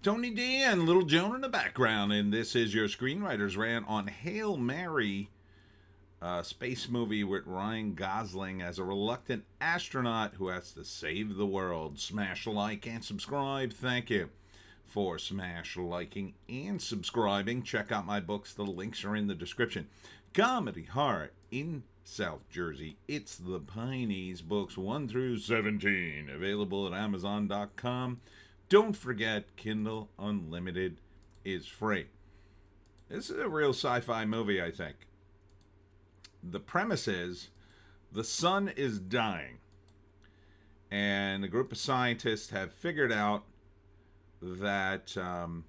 Tony D and Little Joan in the background, and this is your Screenwriter's Rant on Hail Mary, a space movie with Ryan Gosling as a reluctant astronaut who has to save the world. Smash like and subscribe. Thank you for smash liking and subscribing. Check out my books. The links are in the description. Comedy Horror in South Jersey. It's the Pineys, books 1 through 17, available at Amazon.com. Don't forget, Kindle Unlimited is free. This is a real sci-fi movie, I think. The premise is the sun is dying, and a group of scientists have figured out that a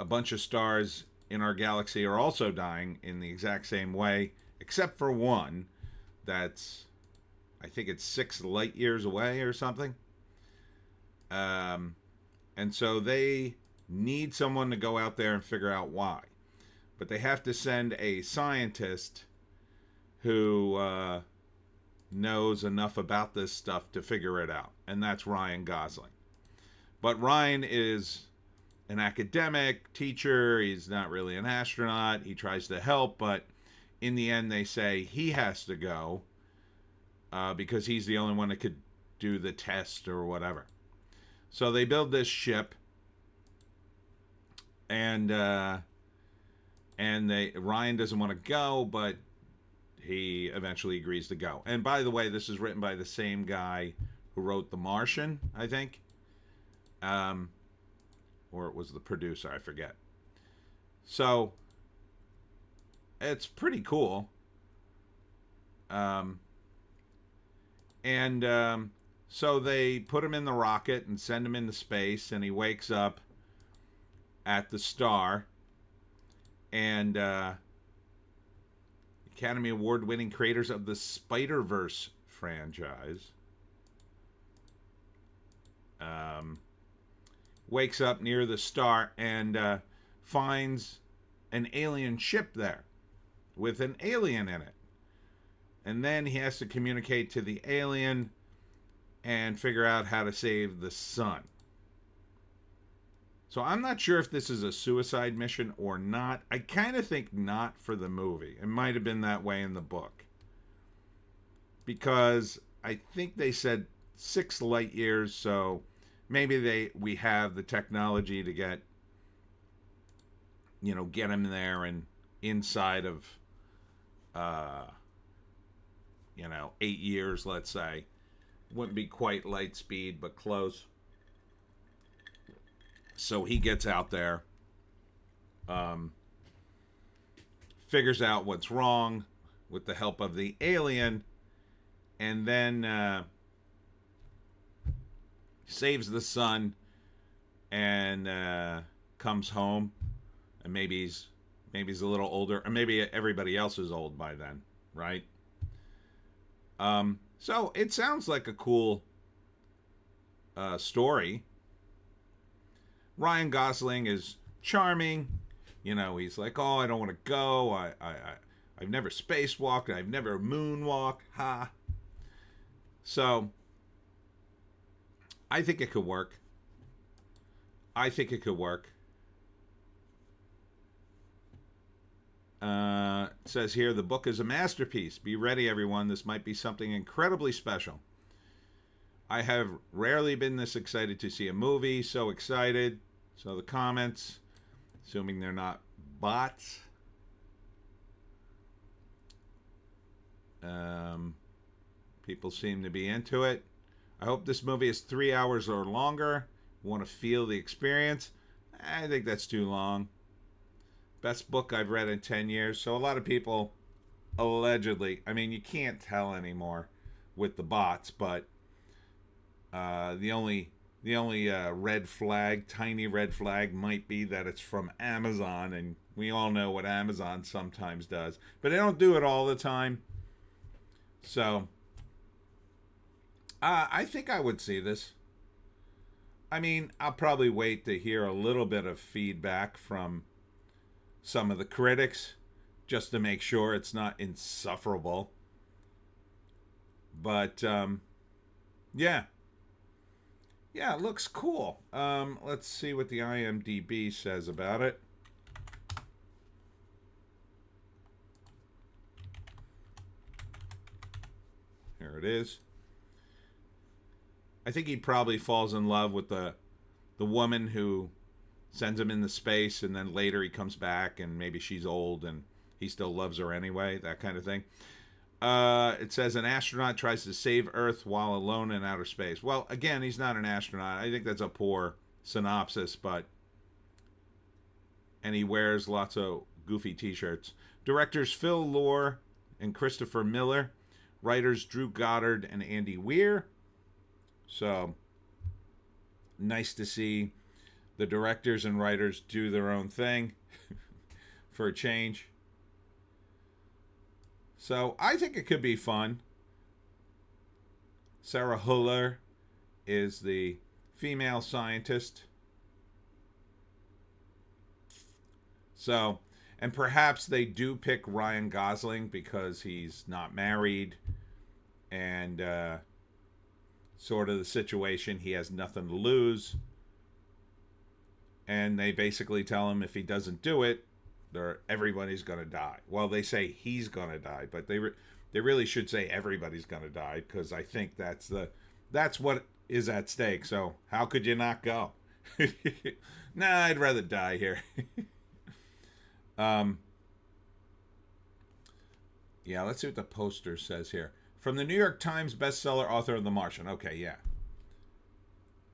bunch of stars in our galaxy are also dying in the exact same way, except for one that's, I think it's 6 light years away or something. And so they need someone to go out there and figure out why. But they have to send a scientist who knows enough about this stuff to figure it out. And that's Ryan Gosling. But Ryan is an academic teacher. He's not really an astronaut. He tries to help, but in the end they say he has to go because he's the only one that could do the test or whatever. So they build this ship, and Ryan doesn't want to go, but he eventually agrees to go. And by the way, this is written by the same guy who wrote The Martian, I think, or it was the producer, I forget. So it's pretty cool, So they put him in the rocket and send him into space, and he wakes up at the star. And Academy Award-winning creators of the Spider-Verse franchise wakes up near the star and finds an alien ship there with an alien in it. And then he has to communicate to the alien and figure out how to save the sun. So I'm not sure if this is a suicide mission or not. I kind of think not for the movie. It might have been that way in the book. Because I think they said 6 light years, so maybe we have the technology to get him there and inside of 8 years, let's say. Wouldn't be quite light speed, but close. So he gets out there, figures out what's wrong with the help of the alien, and then saves the sun and comes home. And maybe he's a little older, or maybe everybody else is old by then, right? So it sounds like a cool story. Ryan Gosling is charming. He's like, oh, I don't want to go. I've never spacewalked. I've never moonwalked. Ha. So I think it could work. It says here, the book is a masterpiece. Be ready, everyone. This might be something incredibly special. I have rarely been this excited to see a movie. So excited. So the comments, assuming they're not bots. People seem to be into it. I hope this movie is 3 hours or longer. Want to feel the experience. I think that's too long. Best book I've read in 10 years. So a lot of people, allegedly, I mean, you can't tell anymore with the bots, but the only red flag, tiny red flag, might be that it's from Amazon, and we all know what Amazon sometimes does. But they don't do it all the time. So I think I would see this. I mean, I'll probably wait to hear a little bit of feedback from some of the critics just to make sure it's not insufferable. But yeah, Yeah, it looks cool. Let's see what the IMDb says about it. Here it is. I think he probably falls in love with the woman who sends him into space, and then later he comes back, and maybe she's old, and he still loves her anyway. That kind of thing. It says an astronaut tries to save Earth while alone in outer space. Well, again, he's not an astronaut. I think that's a poor synopsis, but and he wears lots of goofy T-shirts. Directors Phil Lord and Christopher Miller. Writers Drew Goddard and Andy Weir. So nice to see the directors and writers do their own thing for a change. So I think it could be fun. Sarah Huller is the female scientist. So, and perhaps they do pick Ryan Gosling because he's not married and sort of the situation. He has nothing to lose. And they basically tell him if he doesn't do it, everybody's going to die. Well, they say he's going to die, but they really should say everybody's going to die because I think that's what is at stake. So how could you not go? Nah, I'd rather die here. Yeah, let's see what the poster says here. From the New York Times bestseller, author of The Martian. Okay, yeah.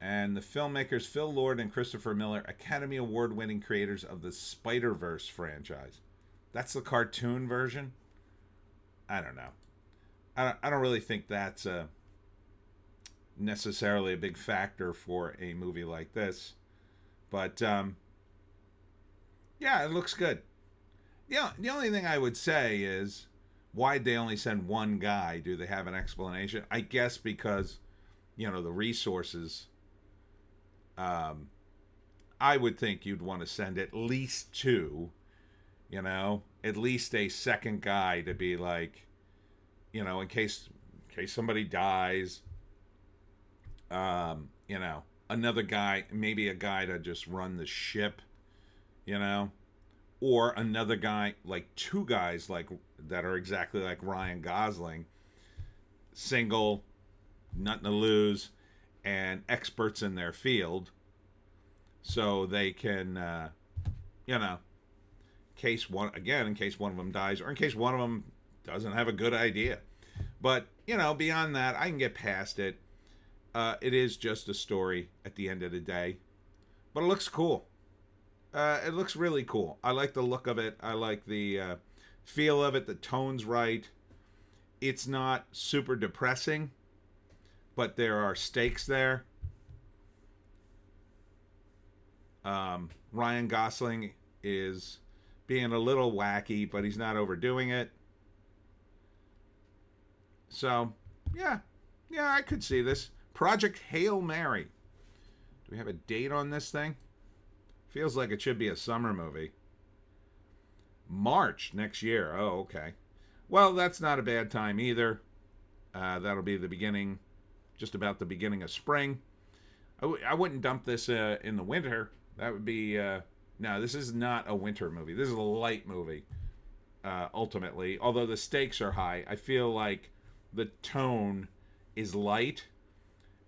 And the filmmakers Phil Lord and Christopher Miller, Academy Award-winning creators of the Spider-Verse franchise. That's the cartoon version? I don't know. I don't really think that's necessarily a big factor for a movie like this. But, yeah, it looks good. Yeah, the only thing I would say is, why'd they only send one guy? Do they have an explanation? I guess because, the resources. I would think you'd want to send at least two, at least a second guy to be like, in case somebody dies, another guy, maybe a guy to just run the ship, or another guy, like two guys like that are exactly like Ryan Gosling, single, nothing to lose, and experts in their field, so they can, in case one of them dies, or in case one of them doesn't have a good idea. But beyond that, I can get past it. It is just a story at the end of the day, but it looks cool. It looks really cool. I like the look of it. I like the feel of it. The tone's right. It's not super depressing, but there are stakes there. Ryan Gosling is being a little wacky, but he's not overdoing it. So, yeah, I could see this. Project Hail Mary. Do we have a date on this thing? Feels like it should be a summer movie. March next year. Oh, okay. Well, that's not a bad time either. That'll be the beginning, just about the beginning of spring. I wouldn't dump this in the winter. That would be... no, this is not a winter movie. This is a light movie, ultimately. Although the stakes are high. I feel like the tone is light,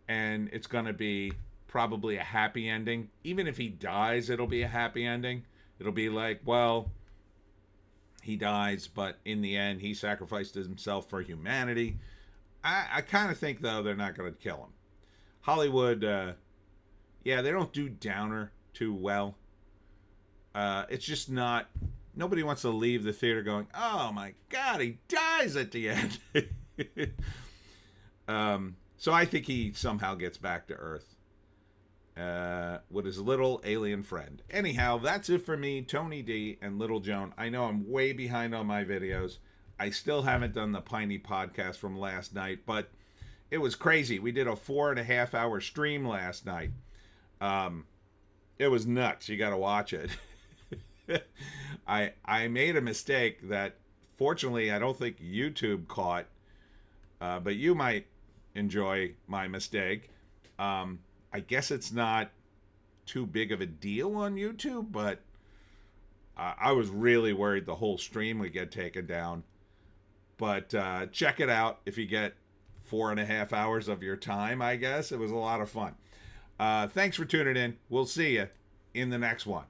and it's going to be probably a happy ending. Even if he dies, it'll be a happy ending. It'll be like, well, he dies, but in the end, he sacrificed himself for humanity. I kind of think, though, they're not going to kill him. Hollywood, they don't do downer too well. It's just not... Nobody wants to leave the theater going, oh my God, he dies at the end. So I think he somehow gets back to Earth with his little alien friend. Anyhow, that's it for me, Tony D and Little Joan. I know I'm way behind on my videos. I still haven't done the Piney podcast from last night, but it was crazy. We did a 4.5 hour stream last night. It was nuts. You got to watch it. I made a mistake that fortunately I don't think YouTube caught, but you might enjoy my mistake. I guess it's not too big of a deal on YouTube, but I was really worried the whole stream would get taken down. But check it out if you get 4.5 hours of your time, I guess. It was a lot of fun. Thanks for tuning in. We'll see you in the next one.